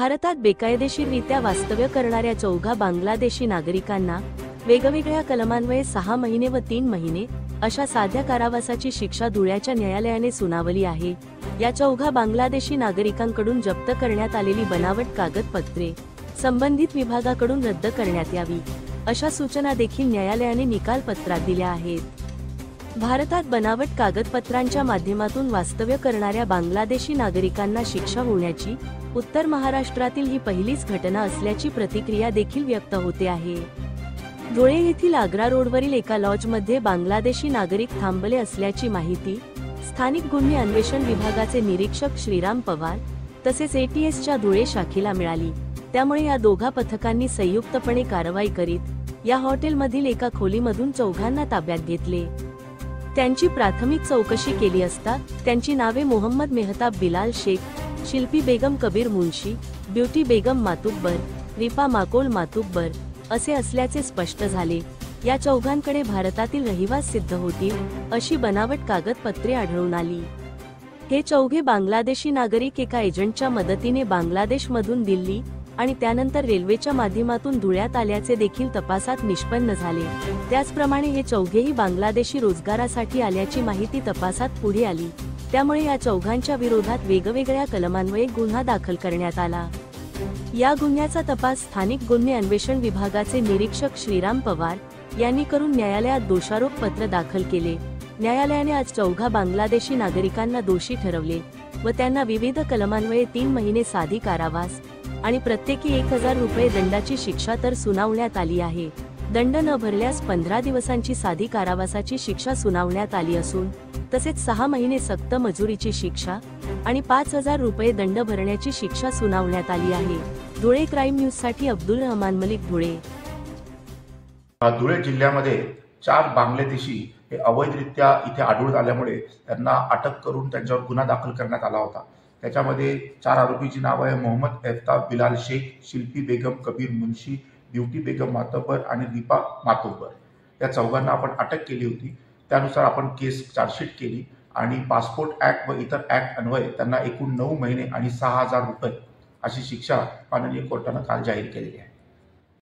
भारतात बेकायदेशीररित्या वास्तव्य करणाऱ्या 14 बांगलादेशी नागरिकांना वेगवेगळ्या कलमान्वये 6 महिने व 3 महिने अशा साध्या कारावासाची शिक्षा धुळ्याच्या न्यायालयाने सुनावली आहे। या 14 बांगलादेशी नागरिकांकडून जप्त करण्यात आलेली बनावट कागदपत्रे संबंधित विभागाकडून रद्द करण्यात यावी, अशा सूचना देखील न्यायालयाने निकाल पत्रात दिल्या आहेत। भारतात बनावट कागदपत्रांच्या माध्यमातून वास्तव्य करणाऱ्या बांगलादेशी नागरिकांना शिक्षा होण्याची उत्तर महाराष्ट्रातील ही पहिलीच घटना असल्याची प्रतिक्रिया देखील व्यक्त होते आहे। धुळे येथील आग्रा रोडवरील एका लॉजमध्ये बांगलादेशी नागरिक थांबले असल्याची माहिती स्थानिक गुन्हे अन्वेषण विभागाचे निरीक्षक श्रीराम पवार तसेच एटीएसच्या धुळे शाखेला मिळाली। त्यामुळे या दोघा पथकांनी संयुक्तपणे कारवाई करीत या हॉटेलमधील एका खोलीमधून 14 ताब्यात घेतले। त्यांची प्राथमिक चौकशी केली असता त्यांची नावे मोहम्मद मेहताब बिलाल शेख, शिल्पी बेगम कबीर मुंशी, ब्युटी बेगम मातुब्बर, रिपा माकोल मातुब्बर असे असल्याचे स्पष्ट झाले। या 14कडे भारतातील रहिवास सिद्ध होतील अशी बनावट कागदपत्रे आढळून आली। हे 14 बांगलादेशी नागरिक एका एजंटच्या मदतीने बांगलादेशमधून दिल्ली आणि त्यानंतर रेल्वेच्या माध्यमातून धुळ्यात आल्याचे देखील तपासात निष्पन्न झाले। त्याचप्रमाणे हे 14ही बांगलादेशी रोजगारासाठी आल्याची माहिती तपासात पुढे आली। त्यामुळे या 14च्या विरोधात वेगवेगळ्या कलमान्वये गुन्हा दाखल करण्यात आला। या गुन्ह्याचा तपास स्थानिक गुन्हे अन्वेषण विभागाचे निरीक्षक श्रीराम पवार यांनी करून न्यायालयात दोषारोप पत्र दाखल केले। न्यायालयाने आज 14 बांगलादेशी नागरिकांना दोषी ठरवले व त्यांना विविध कलमान्वये 3 महिने साधी कारावास आणि प्रत्येकी 1000 रुपये दंडाची शिक्षा तर सुनावण्यात आली आहे। दंड न भरल्यास 15 दिवसांची साधी कारावासाची शिक्षा सुनावण्यात आली असून तसेच 6 महिने सक्त मजुरीची शिक्षा आणि 5000 रुपये दंड भरण्याची शिक्षा सुनावण्यात आली आहे। धुळे क्राईम न्यूज साठी अब्दुल रहमान मलिक, धुळे। धुळे जिल्ह्यामध्ये 4 बांगलादेशी हे अवैधरित्या इथे आढळून आल्यामुळे त्यांना अटक करून त्यांच्यावर गुन्हा दाखल करण्यात आला होता। त्याच्यामध्ये 4 आरोपीची नावे आहे मोहम्मद मेहताब बिलाल शेख, शिल्पी बेगम कबीर मुंशी, ब्युटी बेगम मातब्बर आणि रिपा मातब्बर। या 14 आपण अटक केली होती। त्यानुसार आपण केस चार्जशीट केली आणि पासपोर्ट ऍक्ट व इतर ऍक्ट अन्वये त्यांना एकूण 9 महिने आणि 6000 रुपये अशी शिक्षा माननीय कोर्टाने काल जाहीर केलेली आहे।